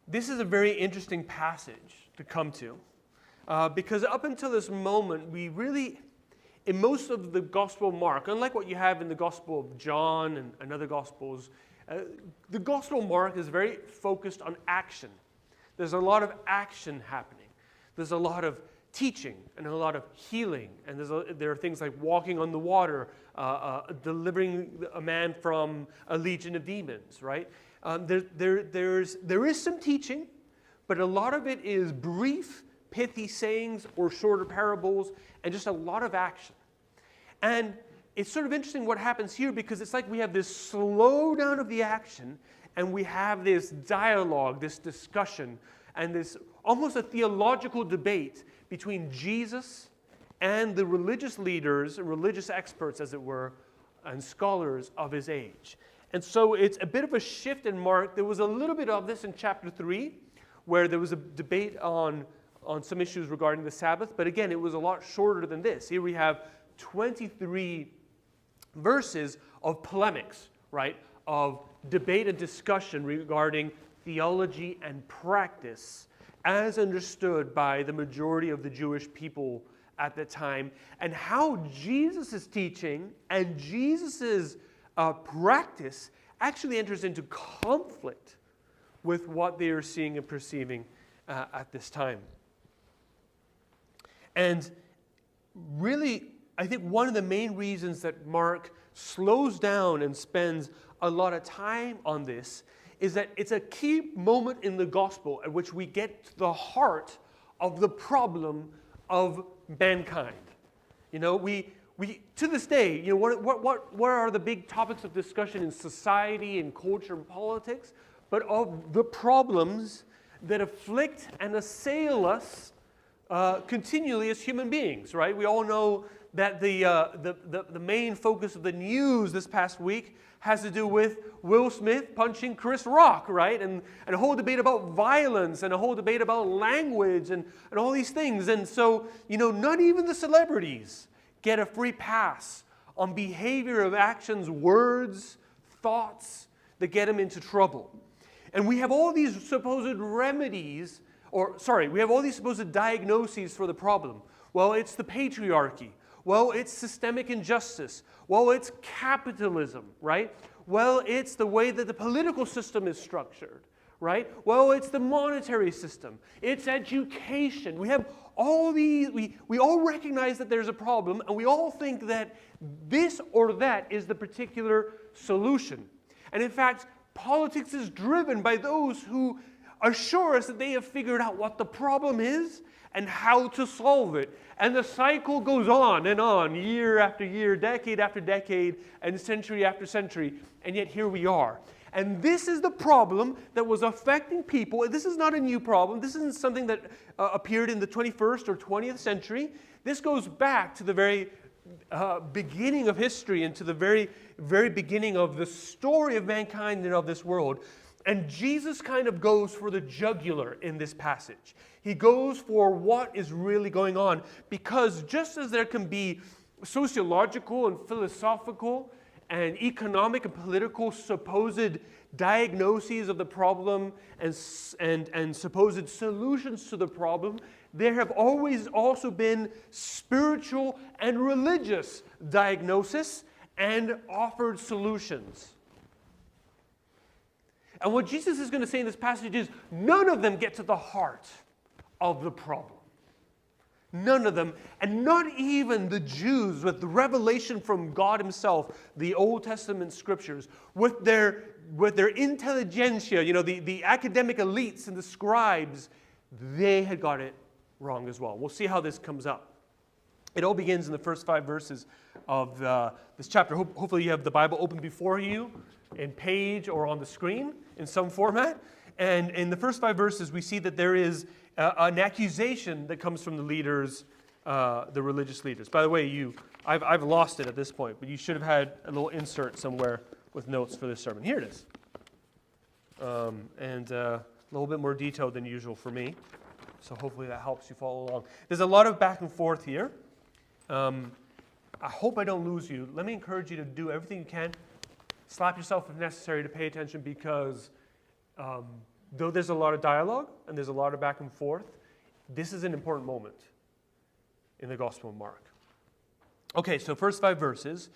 this is a very interesting passage to come to. Because up until this moment, we really, in most of the Gospel of Mark, unlike what you have in the Gospel of John and other Gospels, the Gospel of Mark is very focused on action. There's a lot of action happening. There's a lot of teaching and a lot of healing. And there are things like walking on the water, delivering a man from a legion of demons, right? There is some teaching, but a lot of it is brief, pithy sayings or shorter parables, and just a lot of action. And it's sort of interesting what happens here, because it's like we have this slowdown of the action, and we have this dialogue, this discussion, and this almost a theological debate between Jesus and the religious leaders, religious experts, as it were, and scholars of his age. And so it's a bit of a shift in Mark. There was a little bit of this in chapter 3, where there was a debate on some issues regarding the Sabbath. But again, it was a lot shorter than this. Here we have 23 verses of polemics, right? Of debate and discussion regarding theology and practice as understood by the majority of the Jewish people at the time, and how Jesus' teaching and Jesus' practice actually enters into conflict with what they are seeing and perceiving at this time. And really, I think one of the main reasons that Mark slows down and spends a lot of time on this is that it's a key moment in the gospel at which we get to the heart of the problem of mankind. You know, we to this day, you know, what are the big topics of discussion in society and culture and politics, but of the problems that afflict and assail us continually as human beings, right? We all know that the main focus of the news this past week has to do with Will Smith punching Chris Rock, right? And a whole debate about violence and a whole debate about language and all these things. And so, you know, not even the celebrities get a free pass on behavior of actions, words, thoughts that get them into trouble. And we have all these supposed remedies, we have all these supposed diagnoses for the problem. Well, it's the patriarchy. Well, it's systemic injustice. Well, it's capitalism, right? Well, it's the way that the political system is structured, right? Well, it's the monetary system. It's education. We have all these, we all recognize that there's a problem, and we all think that this or that is the particular solution. And in fact, politics is driven by those who assure us that they have figured out what the problem is and how to solve it. And the cycle goes on, year after year, decade after decade, and century after century. And yet here we are. And this is the problem that was affecting people. This is not a new problem. This isn't something that appeared in the 21st or 20th century. This goes back to the very beginning of history and to the very, very beginning of the story of mankind and of this world. And Jesus kind of goes for the jugular in this passage. He goes for what is really going on, because just as there can be sociological and philosophical and economic and political supposed diagnoses of the problem and supposed solutions to the problem, there have always also been spiritual and religious diagnosis and offered solutions. And what Jesus is going to say in this passage is none of them get to the heart of the problem. None of them, and not even the Jews with the revelation from God himself, the Old Testament scriptures, with their intelligentsia, you know, the academic elites and the scribes, they had got it wrong as well. We'll see how this comes up. It all begins in the first 5 verses of this chapter. Hopefully you have the Bible open before you, in page or on the screen in some format. And in the first 5 verses, we see that there is an accusation that comes from the leaders, the religious leaders. By the way, I've lost it at this point, but you should have had a little insert somewhere with notes for this sermon. Here it is. And a little bit more detailed than usual for me. So hopefully that helps you follow along. There's a lot of back and forth here. I hope I don't lose you. Let me encourage you to do everything you can. Slap yourself if necessary to pay attention, because though there's a lot of dialogue and there's a lot of back and forth, this is an important moment in the Gospel of Mark. Okay, so first 5 verses,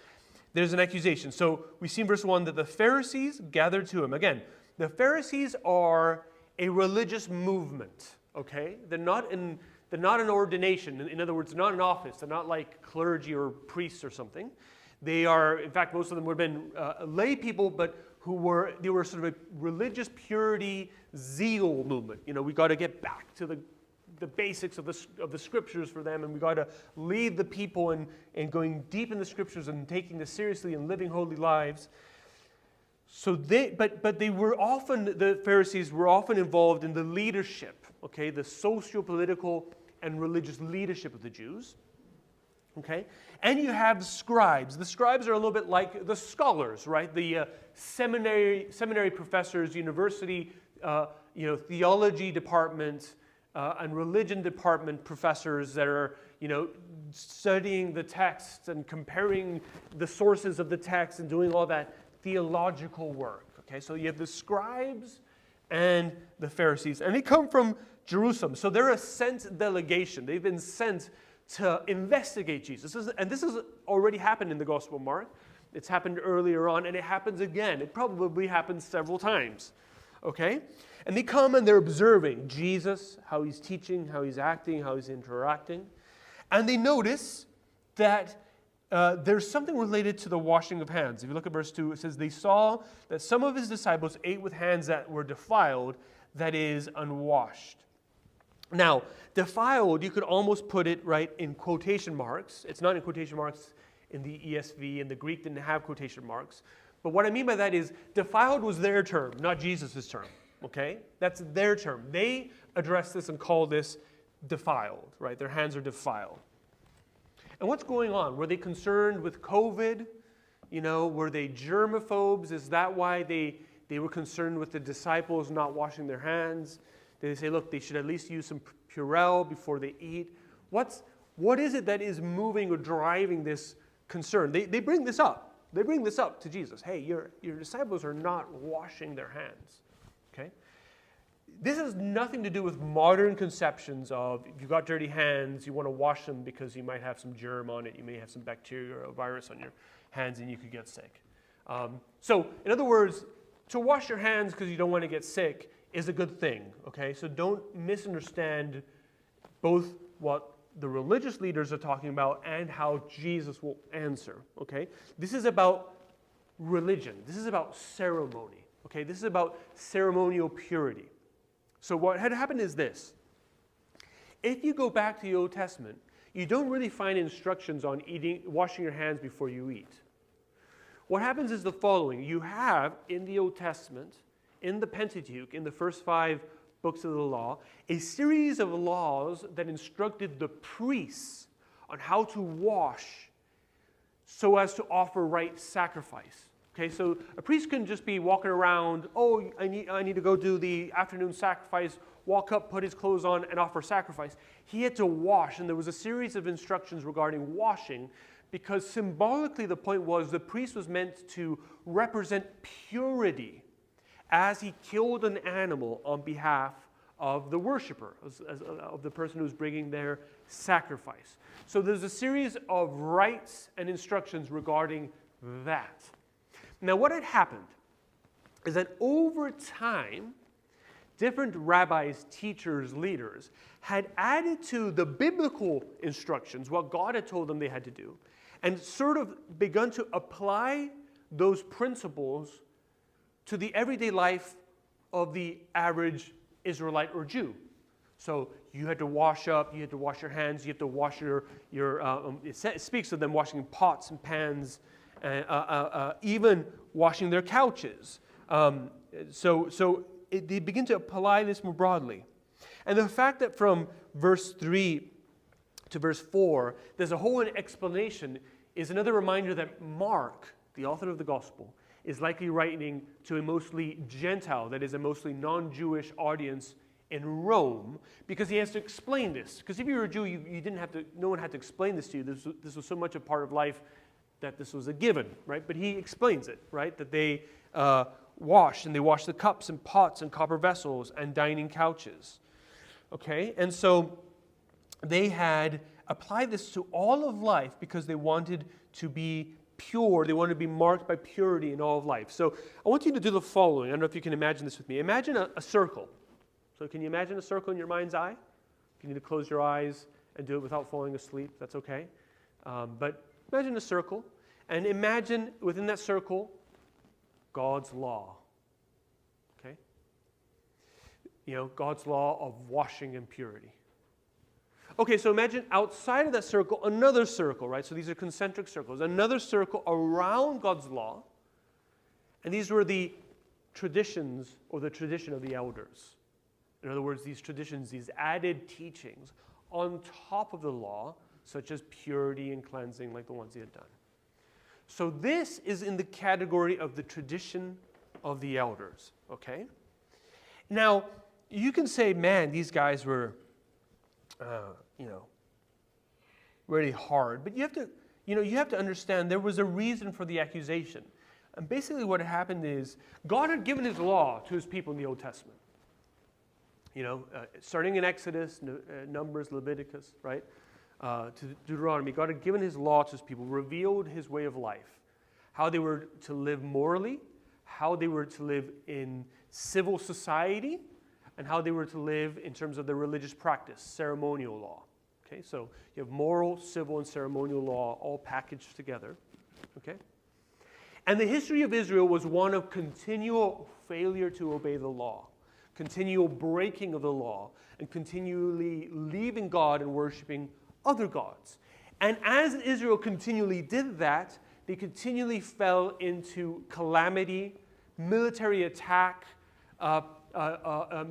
there's an accusation. So we see in verse 1 that the Pharisees gathered to him. Again, the Pharisees are a religious movement, okay? They're not an ordination. In other words, not an office. They're not like clergy or priests or something. They are, in fact, most of them would have been lay people, but they were sort of a religious purity zeal movement. You know, we got to get back to the basics of the scriptures for them, and we got to lead the people in going deep in the scriptures and taking this seriously and living holy lives. So the Pharisees were often involved in the leadership, okay, the socio-political and religious leadership of the Jews. Okay, and you have scribes. The scribes are a little bit like the scholars, right? The seminary professors, university, theology department and religion department professors that are, studying the text and comparing the sources of the text and doing all that theological work. Okay, so you have the scribes and the Pharisees, and they come from Jerusalem. So they're a sent delegation. They've been sent to investigate Jesus. This has already happened in the Gospel of Mark. It's happened earlier on, and it happens again. It probably happens several times. Okay? And they come and they're observing Jesus, how he's teaching, how he's acting, how he's interacting. And they notice that there's something related to the washing of hands. If you look at verse 2, it says, they saw that some of his disciples ate with hands that were defiled, that is, unwashed. Now, defiled, you could almost put it right in quotation marks. It's not in quotation marks in the ESV, and the Greek didn't have quotation marks. But what I mean by that is defiled was their term, not Jesus' term. Okay? That's their term. They address this and call this defiled, right? Their hands are defiled. And what's going on? Were they concerned with COVID? Were they germaphobes? Is that why they were concerned with the disciples not washing their hands? Did they say, look, they should at least use some Purell before they eat? What is it that is moving or driving this concern? They bring this up. They bring this up to Jesus. Hey, your disciples are not washing their hands. Okay? This has nothing to do with modern conceptions of if you've got dirty hands, you want to wash them because you might have some germ on it, you may have some bacteria or a virus on your hands and you could get sick. So, in other words, to wash your hands because you don't want to get sick is a good thing, okay? So don't misunderstand both what the religious leaders are talking about and how Jesus will answer, okay? This is about religion. This is about ceremony, okay? This is about ceremonial purity. So what had happened is this. If you go back to the Old Testament, you don't really find instructions on washing your hands before you eat. What happens is the following. You have in the Old Testament, in the Pentateuch, in the first 5 books of the law, a series of laws that instructed the priests on how to wash so as to offer right sacrifice. Okay, so a priest couldn't just be walking around, oh, I need to go do the afternoon sacrifice, walk up, put his clothes on, and offer sacrifice. He had to wash, and there was a series of instructions regarding washing, because symbolically the point was the priest was meant to represent purity as he killed an animal on behalf of the worshiper, of the person who's bringing their sacrifice. So there's a series of rites and instructions regarding that. Now what had happened is that over time, different rabbis, teachers, leaders had added to the biblical instructions what God had told them they had to do, and sort of begun to apply those principles to the everyday life of the average Israelite or Jew. So you had to wash up, you had to wash your hands, you had to wash it speaks of them washing pots and pans, even washing their couches. They begin to apply this more broadly. And the fact that from verse 3 to verse 4, there's a whole explanation is another reminder that Mark, the author of the gospel, is likely writing to a mostly Gentile, that is a mostly non-Jewish audience in Rome, because he has to explain this. Because if you were a Jew, no one had to explain this to you. This was so much a part of life that this was a given, right? But he explains it, right? That they washed, and they washed the cups and pots and copper vessels and dining couches. Okay, and so they had applied this to all of life because they wanted to be pure. They wanted to be marked by purity in all of life. So I want you to do the following. I don't know if you can imagine this with me. Imagine a circle. So can you imagine a circle in your mind's eye? If you need to close your eyes and do it without falling asleep, that's okay. But imagine a circle, and imagine within that circle God's law. Okay? You know, God's law of washing and purity. Okay, so imagine outside of that circle, another circle, right? So these are concentric circles. Another circle around God's law. And these were the traditions or the tradition of the elders. In other words, these traditions, these added teachings on top of the law, such as purity and cleansing, like the ones he had done. So this is in the category of the tradition of the elders, okay? Now, you can say, man, these guys were, really hard. But you have to understand there was a reason for the accusation. And basically what happened is God had given his law to his people in the Old Testament. Starting in Exodus, Numbers, Leviticus, right? To Deuteronomy, God had given his law to his people, revealed his way of life, how they were to live morally, how they were to live in civil society, and how they were to live in terms of their religious practice, ceremonial law. Okay, so you have moral, civil, and ceremonial law all packaged together. Okay? And the history of Israel was one of continual failure to obey the law, continual breaking of the law, and continually leaving God and worshiping other gods. And as Israel continually did that, they continually fell into calamity, military attack,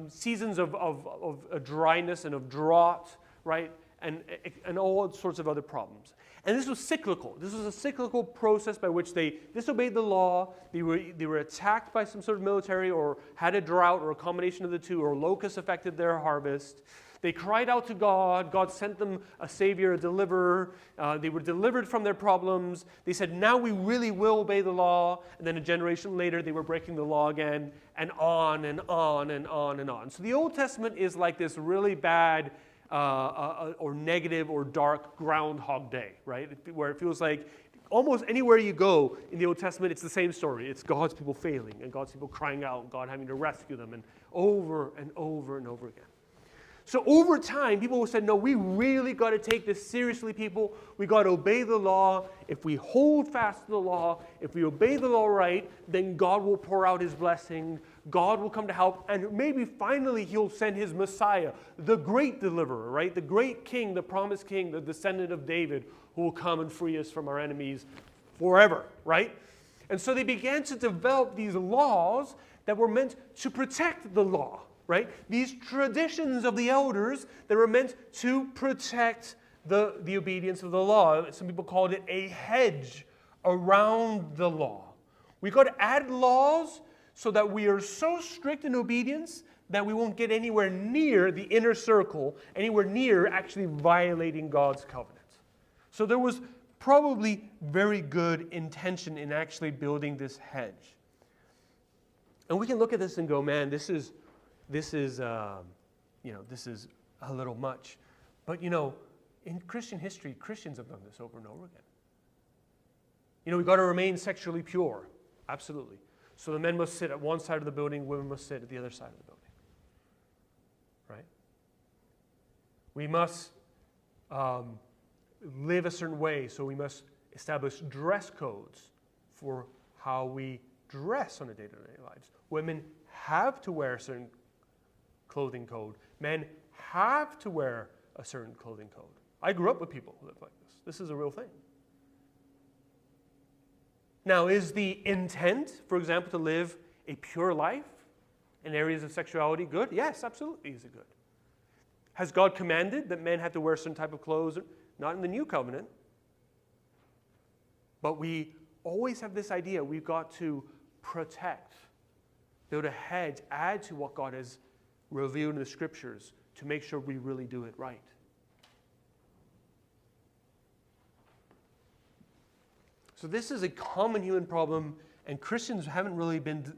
seasons of dryness and of drought, right? And all sorts of other problems. And this was cyclical. This was a cyclical process by which they disobeyed the law. They were attacked by some sort of military or had a drought or a combination of the two, or locusts affected their harvest. They cried out to God. God sent them a savior, a deliverer. They were delivered from their problems. They said, now we really will obey the law. And then a generation later, they were breaking the law again, and on and on and on and on. So the Old Testament is like this really bad or negative or dark Groundhog Day, right? Where it feels like almost anywhere you go in the Old Testament, it's the same story. It's God's people failing and God's people crying out, God having to rescue them, and over and over and over again. So over time, people said, no, we really got to take this seriously, people. We got to obey the law. If we hold fast to the law, if we obey the law right, then God will pour out his blessing. God will come to help. And maybe finally he'll send his Messiah, the great deliverer, right? The great king, the promised king, the descendant of David, who will come and free us from our enemies forever, right? And so they began to develop these laws that were meant to protect the law. Right? These traditions of the elders that were meant to protect the obedience of the law. Some people called it a hedge around the law. We got to add laws so that we are so strict in obedience that we won't get anywhere near the inner circle, anywhere near actually violating God's covenant. So there was probably very good intention in actually building this hedge. And we can look at this and go, man, this is a little much. But, in Christian history, Christians have done this over and over again. We've got to remain sexually pure. Absolutely. So the men must sit at one side of the building, women must sit at the other side of the building. Right? We must live a certain way, so we must establish dress codes for how we dress on a day-to-day lives. Women have to wear a certain clothing code. Men have to wear a certain clothing code. I grew up with people who live like this. This is a real thing. Now, is the intent, for example, to live a pure life in areas of sexuality good? Yes, absolutely is it good. Has God commanded that men have to wear a certain type of clothes? Not in the new covenant. But we always have this idea we've got to protect, build a hedge, add to what God has revealed in the scriptures to make sure we really do it right. So this is a common human problem, and Christians haven't really been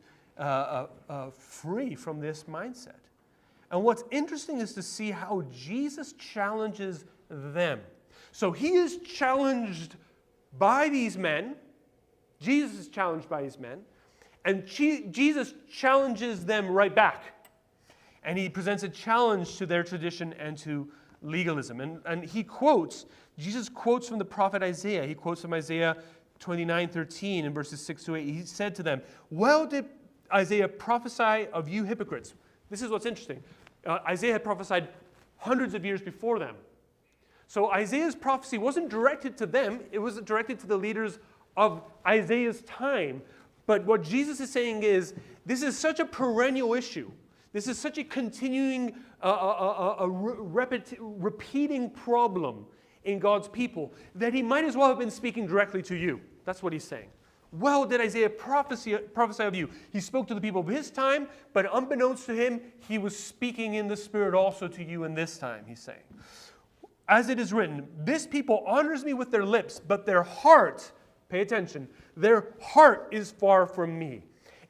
free from this mindset. And what's interesting is to see how Jesus challenges them. So he is challenged by these men. Jesus is challenged by these men. And Jesus challenges them right back. And he presents a challenge to their tradition and to legalism. And Jesus quotes from the prophet Isaiah. He quotes from Isaiah 29:13 in verses 6 to 8. He said to them, "Well did Isaiah prophesy of you hypocrites." This is what's interesting. Isaiah had prophesied hundreds of years before them. So Isaiah's prophecy wasn't directed to them. It was directed to the leaders of Isaiah's time. But what Jesus is saying is, this is such a perennial issue. This is such a continuing, repeating problem in God's people that he might as well have been speaking directly to you. That's what he's saying. Well did Isaiah prophesy of you. He spoke to the people of his time, but unbeknownst to him, he was speaking in the Spirit also to you in this time, he's saying. As it is written, this people honors me with their lips, but their heart, pay attention, their heart is far from me.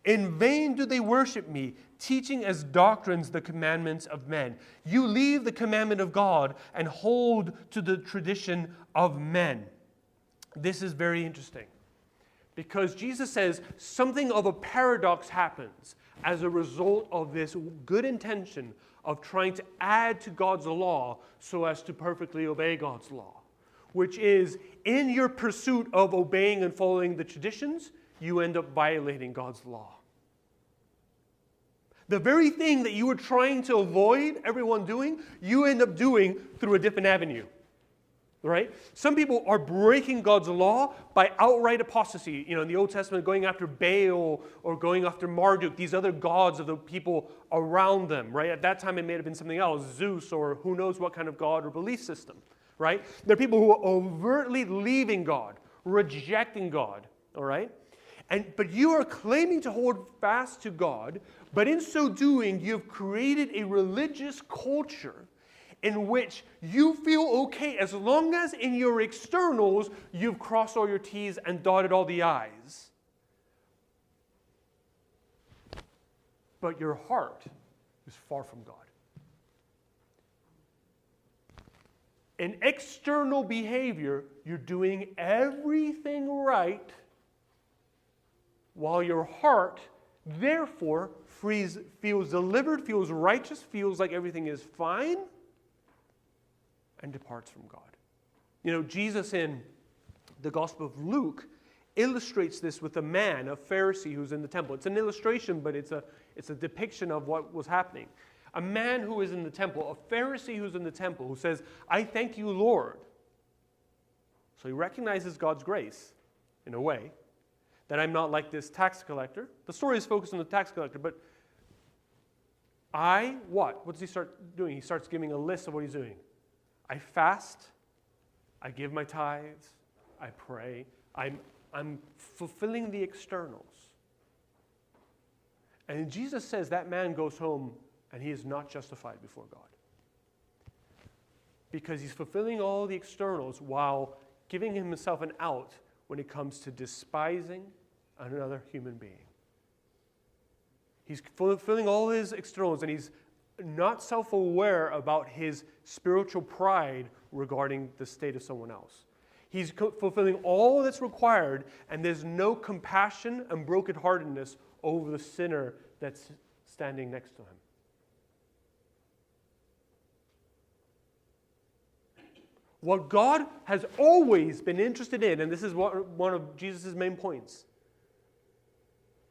In vain do they worship me, teaching as doctrines the commandments of men. You leave the commandment of God and hold to the tradition of men. This is very interesting, because Jesus says something of a paradox happens as a result of this good intention of trying to add to God's law so as to perfectly obey God's law, which is, in your pursuit of obeying and following the traditions, you end up violating God's law. The very thing that you were trying to avoid everyone doing, you end up doing through a different avenue. Right? Some people are breaking God's law by outright apostasy. In the Old Testament, going after Baal or going after Marduk, these other gods of the people around them. Right? At that time, it may have been something else, Zeus, or who knows what kind of god or belief system. Right? There are people who are overtly leaving God, rejecting God. All right? But you are claiming to hold fast to God, but in so doing, you've created a religious culture in which you feel okay as long as in your externals you've crossed all your T's and dotted all the I's. But your heart is far from God. In external behavior, you're doing everything right, while your heart, therefore, feels delivered, feels righteous, feels like everything is fine, and departs from God. Jesus in the Gospel of Luke illustrates this with a man, a Pharisee who's in the temple. It's an illustration, but it's a depiction of what was happening. A man who is in the temple, a Pharisee who's in the temple, who says, "I thank you, Lord." So he recognizes God's grace, in a way, that I'm not like this tax collector. The story is focused on the tax collector, but what? What does he start doing? He starts giving a list of what he's doing. I fast, I give my tithes, I pray, I'm fulfilling the externals. And Jesus says that man goes home and he is not justified before God. Because he's fulfilling all the externals while giving himself an out when it comes to despising another human being. He's fulfilling all his externals and he's not self-aware about his spiritual pride regarding the state of someone else. He's fulfilling all that's required, and there's no compassion and brokenheartedness over the sinner that's standing next to him. What God has always been interested in, and this is one of Jesus' main points,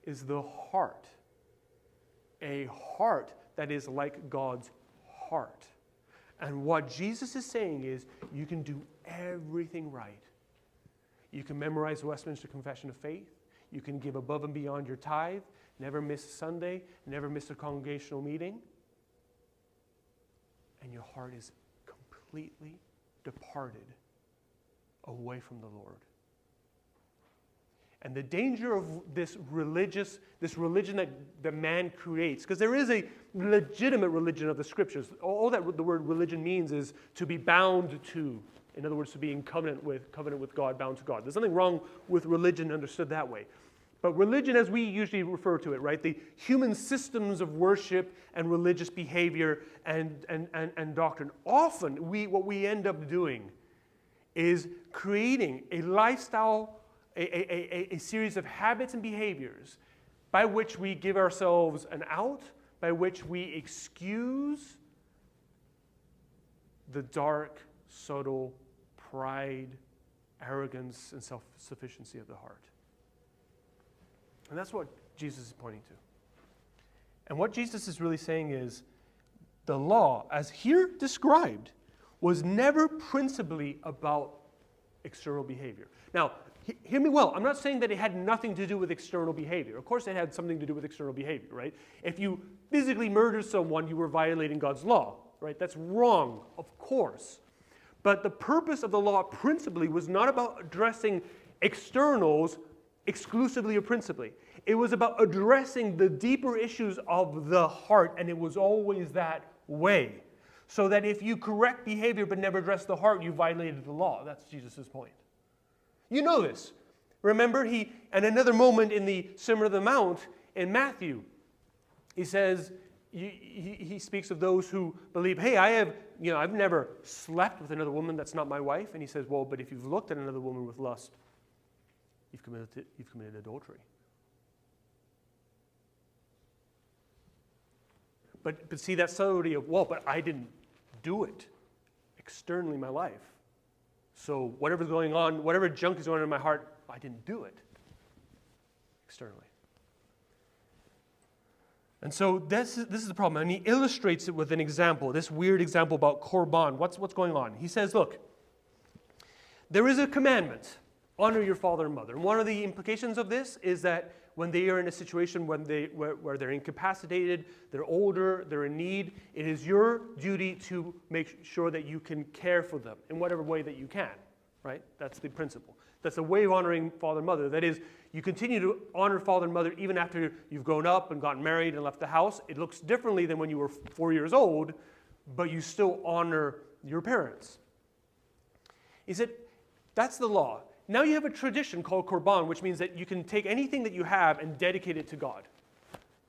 is the heart. A heart that is like God's heart. And what Jesus is saying is, you can do everything right. You can memorize the Westminster Confession of Faith. You can give above and beyond your tithe. Never miss a Sunday. Never miss a congregational meeting. And your heart is completely departed away from the Lord. And the danger of this religion that the man creates, because there is a legitimate religion of the Scriptures. All that the word religion means is to be bound to. In other words, to be in covenant with God, bound to God. There's nothing wrong with religion understood that way. But religion, as we usually refer to it, right? The human systems of worship and religious behavior and doctrine. Often, what we end up doing is creating a lifestyle, a series of habits and behaviors by which we give ourselves an out, by which we excuse the dark, subtle pride, arrogance, and self-sufficiency of the heart. And that's what Jesus is pointing to. And what Jesus is really saying is, the law, as here described, was never principally about external behavior. Now, hear me well. I'm not saying that it had nothing to do with external behavior. Of course it had something to do with external behavior, right? If you physically murdered someone, you were violating God's law, right? That's wrong, of course. But the purpose of the law principally was not about addressing externals exclusively or principally. It was about addressing the deeper issues of the heart, and it was always that way. So that if you correct behavior but never address the heart, you violated the law. That's Jesus' point. You know this. Remember, at another moment in the Sermon on the Mount in Matthew, he says, he speaks of those who believe, hey, I've never slept with another woman that's not my wife. And he says, well, but if you've looked at another woman with lust, you've committed adultery. But see that subtlety of, well, but I didn't do it externally in my life. So whatever's going on, whatever junk is going on in my heart, I didn't do it externally. And so this is the problem. And he illustrates it with an example, this weird example about korban. What's going on? He says, look, there is a commandment, honor your father and mother. And one of the implications of this is that when they are in a situation where they're incapacitated, they're older, they're in need, it is your duty to make sure that you can care for them in whatever way that you can, right? That's the principle. That's a way of honoring father and mother. That is, you continue to honor father and mother even after you've grown up and gotten married and left the house. It looks differently than when you were 4 years old, but you still honor your parents. He said, that's the law. Now you have a tradition called korban, which means that you can take anything that you have and dedicate it to God,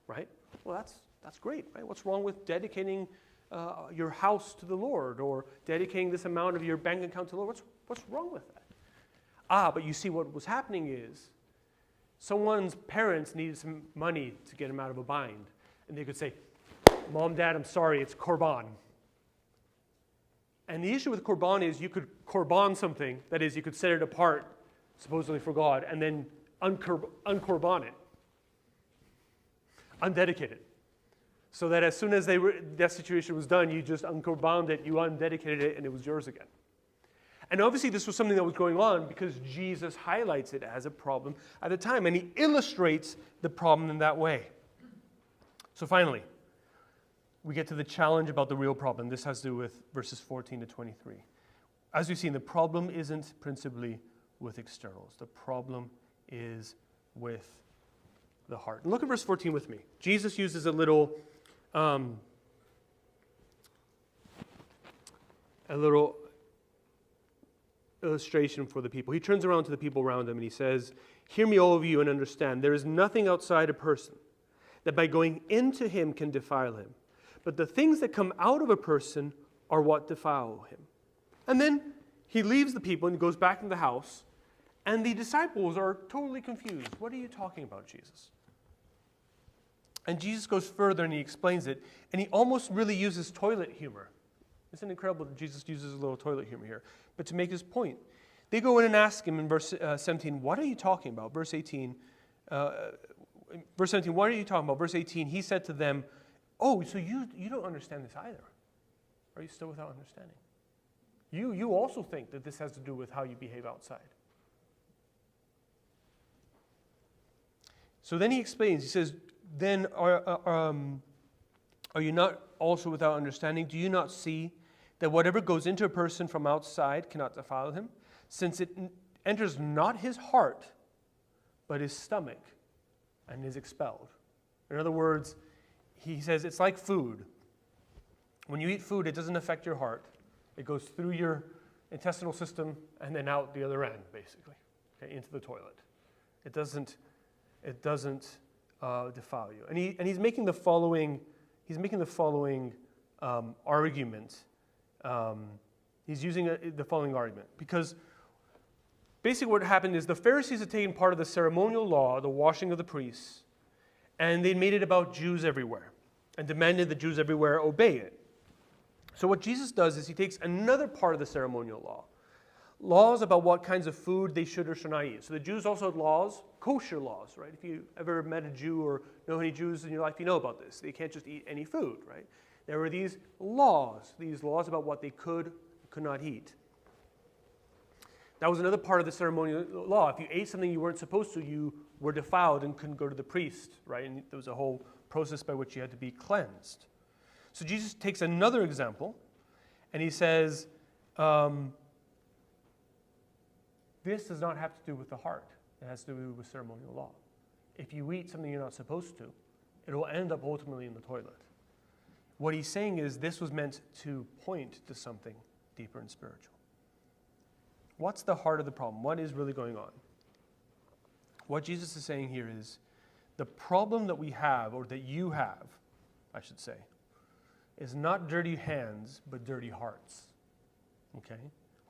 right? Well, that's great, right? What's wrong with dedicating your house to the Lord or dedicating this amount of your bank account to the Lord? What's wrong with that? But you see what was happening is someone's parents needed some money to get him out of a bind. And they could say, Mom, Dad, I'm sorry, it's korban. And the issue with korban is you could korban something, that is, you could set it apart, supposedly for God, and then unkorban it, undedicate it. So that as soon as that situation was done, you just unkorbaned it, you undedicated it, and it was yours again. And obviously this was something that was going on because Jesus highlights it as a problem at the time, and he illustrates the problem in that way. So finally, we get to the challenge about the real problem. This has to do with verses 14 to 23. As we've seen, the problem isn't principally with externals. The problem is with the heart. And look at verse 14 with me. Jesus uses a little illustration for the people. He turns around to the people around him and he says, "Hear me, all of you, and understand. There is nothing outside a person that by going into him can defile him. But the things that come out of a person are what defile him." And then he leaves the people and goes back into the house, and the disciples are totally confused. What are you talking about, Jesus? And Jesus goes further and he explains it, and he almost really uses toilet humor. Isn't it incredible that Jesus uses a little toilet humor here? But to make his point, they go in and ask him in verse 17, "What are you talking about?" Verse 17, "What are you talking about?" Verse 18, he said to them, "Oh, so you don't understand this either. Are you still without understanding? You also think that this has to do with how you behave outside." So then he explains, he says, "Then are you not also without understanding? Do you not see that whatever goes into a person from outside cannot defile him, since it enters not his heart, but his stomach, and is expelled?" In other words, he says it's like food. When you eat food, it doesn't affect your heart. It goes through your intestinal system and then out the other end, basically, okay, into the toilet. It doesn't it doesn't defile you. And he's making the following argument. He's using the following argument because basically what happened is the Pharisees had taken part of the ceremonial law, the washing of the priests, and they made it about Jews everywhere and demanded the Jews everywhere obey it. So what Jesus does is he takes another part of the ceremonial law, laws about what kinds of food they should or should not eat. So the Jews also had laws, kosher laws, right? If you ever met a Jew or know any Jews in your life, you know about this. They can't just eat any food, right? There were these laws about what they could not eat. That was another part of the ceremonial law. If you ate something you weren't supposed to, you were defiled and couldn't go to the priest, right? And there was a whole process by which you had to be cleansed. So Jesus takes another example, and he says, this does not have to do with the heart. It has to do with ceremonial law. If you eat something you're not supposed to, it will end up ultimately in the toilet. What he's saying is this was meant to point to something deeper and spiritual. What's the heart of the problem? What is really going on? What Jesus is saying here is the problem that we have, or that you have, I should say, is not dirty hands, but dirty hearts. Okay?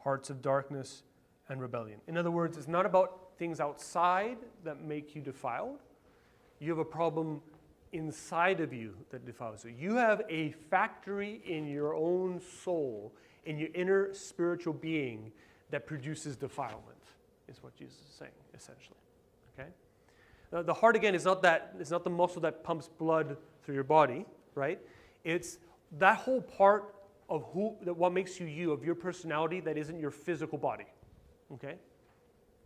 Hearts of darkness and rebellion. In other words, it's not about things outside that make you defiled. You have a problem inside of you that defiles you. You have a factory in your own soul, in your inner spiritual being, that produces defilement, is what Jesus is saying, essentially. Okay? Now, the heart, again, is not the muscle that pumps blood through your body, right? It's that whole part of what makes you you, of your personality, that isn't your physical body. Okay?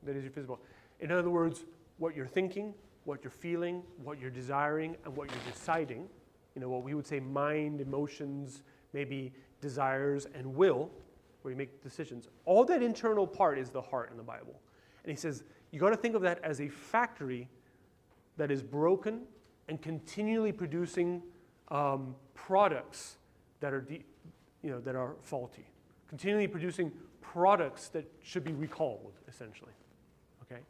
That is your physical. In other words, what you're thinking, what you're feeling, what you're desiring, and what you're deciding, what we would say mind, emotions, maybe desires, and will, where you make decisions. All that internal part is the heart in the Bible. And he says, you got to think of that as a factory that is broken and continually producing products that are faulty, continually producing products that should be recalled, essentially. Okay?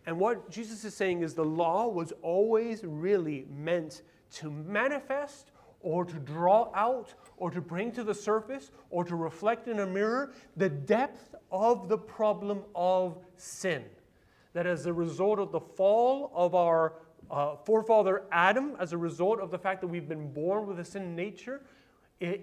And what Jesus is saying is the law was always really meant to manifest or to draw out or to bring to the surface or to reflect in a mirror the depth of the problem of sin. That as a result of the fall of our forefather Adam, as a result of the fact that we've been born with a sin nature,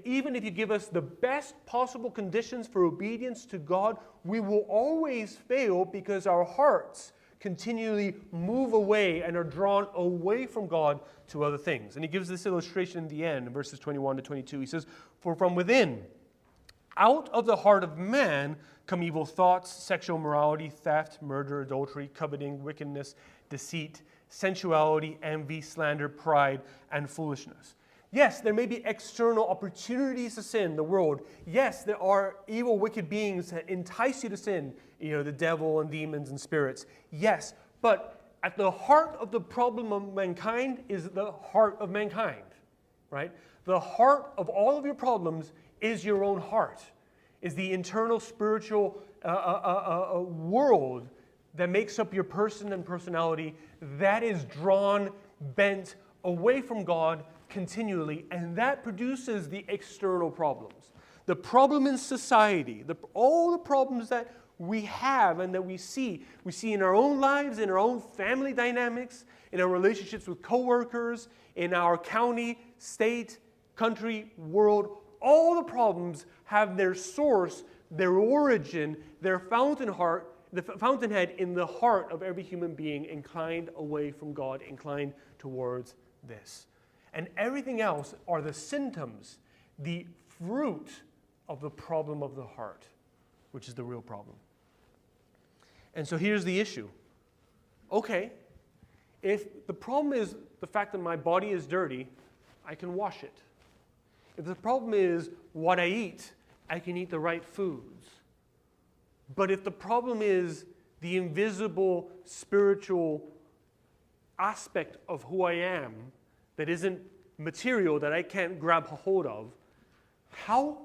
even if you give us the best possible conditions for obedience to God, we will always fail because our hearts continually move away and are drawn away from God to other things. And he gives this illustration in the end, in verses 21 to 22. He says, "For from within, out of the heart of man, come evil thoughts, sexual immorality, theft, murder, adultery, coveting, wickedness, deceit, sensuality, envy, slander, pride, and foolishness." Yes, there may be external opportunities to sin in the world. Yes, there are evil, wicked beings that entice you to sin, the devil and demons and spirits. Yes, but at the heart of the problem of mankind is the heart of mankind, right? The heart of all of your problems is your own heart, is the internal spiritual world that makes up your person and personality that is drawn, bent away from God continually, and that produces the external problems. The problem in society, all the problems that we have and that we see in our own lives, in our own family dynamics, in our relationships with coworkers, in our county, state, country, world, all the problems have their source, their origin, their fountainhead in the heart of every human being inclined away from God, inclined towards this. And everything else are the symptoms, the fruit of the problem of the heart, which is the real problem. And so here's the issue. Okay, if the problem is the fact that my body is dirty, I can wash it. If the problem is what I eat, I can eat the right foods. But if the problem is the invisible spiritual aspect of who I am, that isn't material, that I can't grab a hold of, how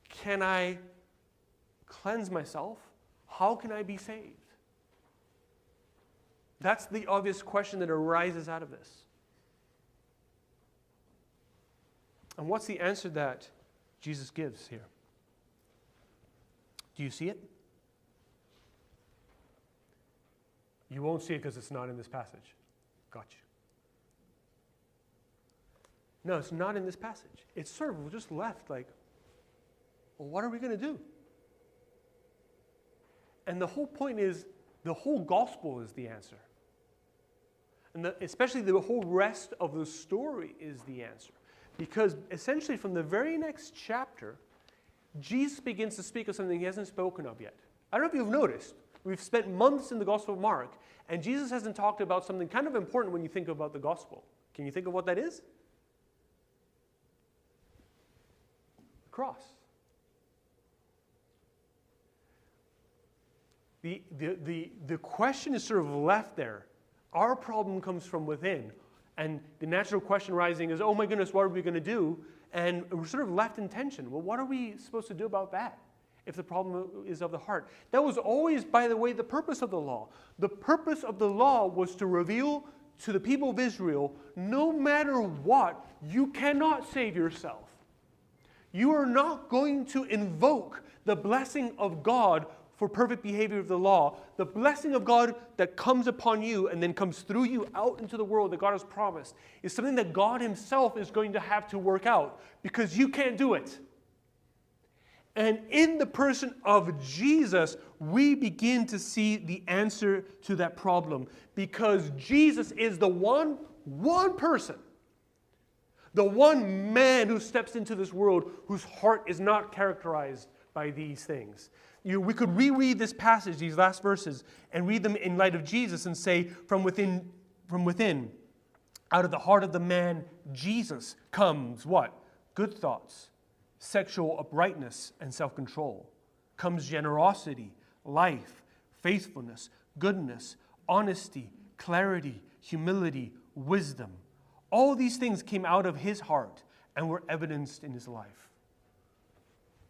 can I cleanse myself? How can I be saved? That's the obvious question that arises out of this. And what's the answer that Jesus gives here? Do you see it? You won't see it because it's not in this passage. Got you. No, it's not in this passage. It's sort of just left like, well, what are we going to do? And the whole point is, the whole gospel is the answer. And especially the whole rest of the story is the answer. Because essentially from the very next chapter, Jesus begins to speak of something he hasn't spoken of yet. I don't know if you've noticed. We've spent months in the Gospel of Mark, and Jesus hasn't talked about something kind of important when you think about the gospel. Can you think of what that is? The cross. The question is sort of left there. Our problem comes from within. And the natural question rising is, oh my goodness, what are we going to do? And we're sort of left in tension. Well, what are we supposed to do about that if the problem is of the heart? That was always, by the way, the purpose of the law. The purpose of the law was to reveal to the people of Israel, no matter what, you cannot save yourself. You are not going to invoke the blessing of God for perfect behavior of the law. The blessing of God that comes upon you and then comes through you out into the world that God has promised is something that God himself is going to have to work out because you can't do it. And in the person of Jesus, we begin to see the answer to that problem because Jesus is the one person, the one man who steps into this world whose heart is not characterized by these things. We could reread this passage, these last verses, and read them in light of Jesus and say, from within, out of the heart of the man, Jesus, comes what? Good thoughts, sexual uprightness, and self-control. Comes generosity, life, faithfulness, goodness, honesty, clarity, humility, wisdom. All these things came out of his heart and were evidenced in his life.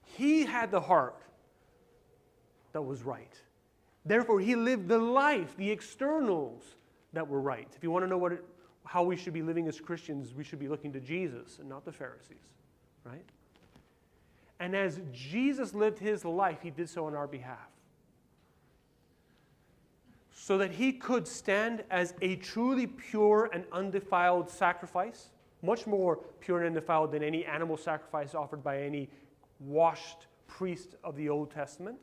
He had the heart that was right. Therefore, he lived the life, the externals that were right. If you want to know how we should be living as Christians, we should be looking to Jesus and not the Pharisees, right? And as Jesus lived his life, he did so on our behalf. So that he could stand as a truly pure and undefiled sacrifice, much more pure and undefiled than any animal sacrifice offered by any washed priest of the Old Testament.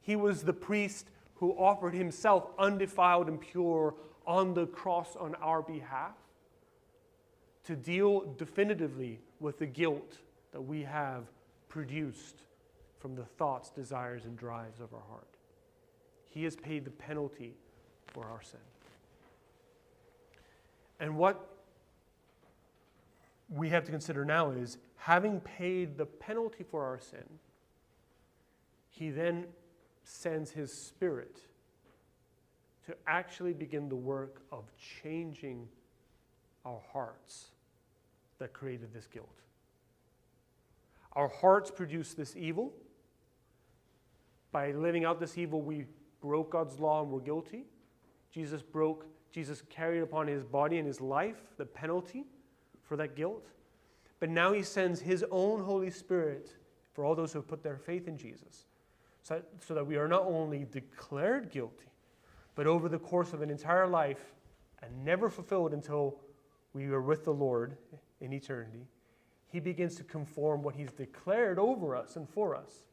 He was the priest who offered himself undefiled and pure on the cross on our behalf to deal definitively with the guilt that we have produced from the thoughts, desires, and drives of our heart. He has paid the penalty for our sin. And what we have to consider now is, having paid the penalty for our sin, he then sends his Spirit to actually begin the work of changing our hearts that created this guilt. Our hearts produce this evil. By living out this evil, we broke God's law and we're guilty. Jesus carried upon his body and his life the penalty for that guilt. But now he sends his own Holy Spirit for all those who have put their faith in Jesus, so that we are not only declared guilty, but over the course of an entire life and never fulfilled until we are with the Lord in eternity, he begins to conform what he's declared over us and for us.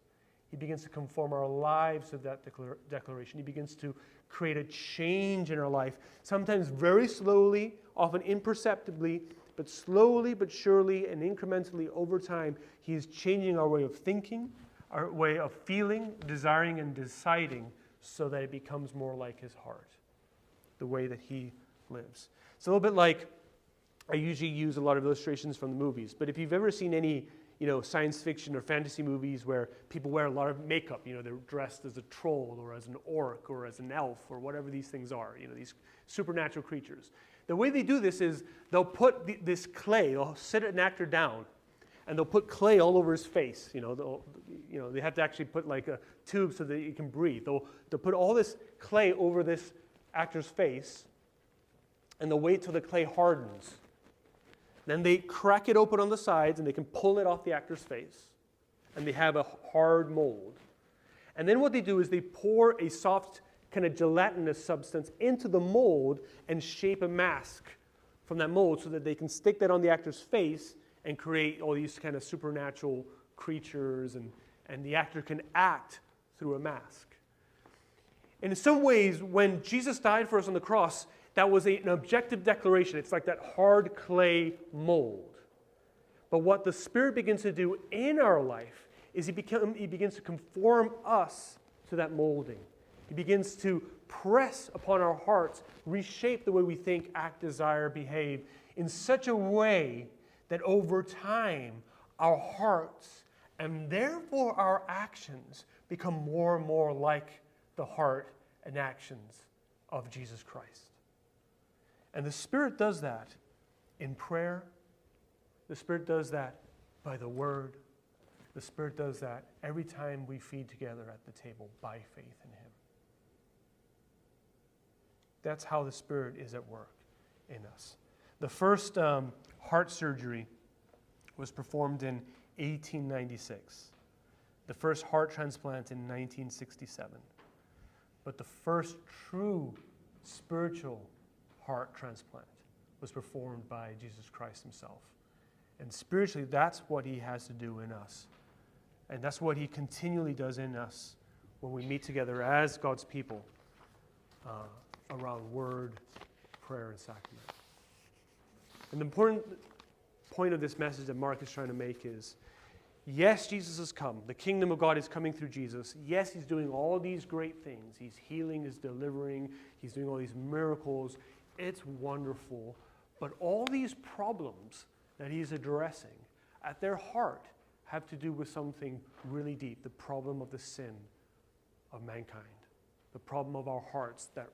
He begins to conform our lives to that declaration. He begins to create a change in our life, sometimes very slowly, often imperceptibly, but slowly but surely and incrementally over time, he is changing our way of thinking, our way of feeling, desiring, and deciding so that it becomes more like his heart, the way that he lives. It's a little bit like, I usually use a lot of illustrations from the movies, but if you've ever seen any science fiction or fantasy movies where people wear a lot of makeup, they're dressed as a troll or as an orc or as an elf or whatever these things are, these supernatural creatures. The way they do this is they'll put this clay, they'll sit an actor down, and they'll put clay all over his face. They have to actually put like a tube so that he can breathe. They'll put all this clay over this actor's face, and they'll wait till the clay hardens. Then they crack it open on the sides, and they can pull it off the actor's face, and they have a hard mold. And then what they do is they pour a soft, kind of gelatinous substance into the mold and shape a mask from that mold so that they can stick that on the actor's face and create all these kind of supernatural creatures, and the actor can act through a mask. And in some ways, when Jesus died for us on the cross, that was an objective declaration. It's like that hard clay mold. But what the Spirit begins to do in our life is He begins to conform us to that molding. He begins to press upon our hearts, reshape the way we think, act, desire, behave, in such a way that over time, our hearts and therefore our actions become more and more like the heart and actions of Jesus Christ. And the Spirit does that in prayer. The Spirit does that by the Word. The Spirit does that every time we feed together at the table by faith in Him. That's how the Spirit is at work in us. The first heart surgery was performed in 1896. The first heart transplant in 1967. But the first true spiritual heart transplant was performed by Jesus Christ Himself. And spiritually, that's what He has to do in us. And that's what He continually does in us when we meet together as God's people around word, prayer, and sacrament. And the important point of this message that Mark is trying to make is, yes, Jesus has come. The kingdom of God is coming through Jesus. Yes, He's doing all these great things. He's healing, He's delivering, He's doing all these miracles. It's wonderful. But all these problems that He's addressing at their heart have to do with something really deep, the problem of the sin of mankind, the problem of our hearts that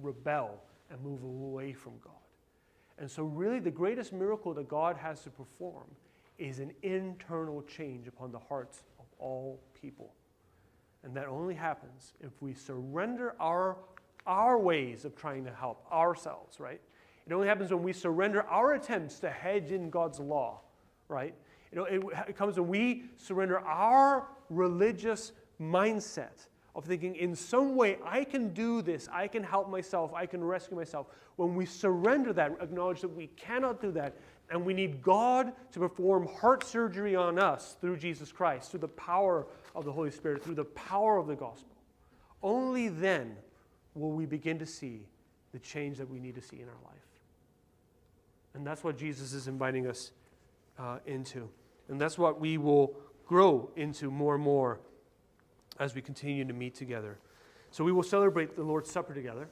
rebel and move away from God. And so really the greatest miracle that God has to perform is an internal change upon the hearts of all people. And that only happens if we surrender our ways of trying to help ourselves, right? It only happens when we surrender our attempts to hedge in God's law, right? It comes when we surrender our religious mindset of thinking in some way I can do this, I can help myself, I can rescue myself. When we surrender that, acknowledge that we cannot do that, and we need God to perform heart surgery on us through Jesus Christ, through the power of the Holy Spirit, through the power of the gospel. Only then will we begin to see the change that we need to see in our life. And that's what Jesus is inviting us into. And that's what we will grow into more and more as we continue to meet together. So we will celebrate the Lord's Supper together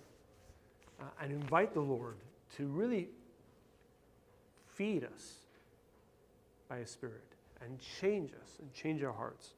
and invite the Lord to really feed us by His Spirit and change us and change our hearts.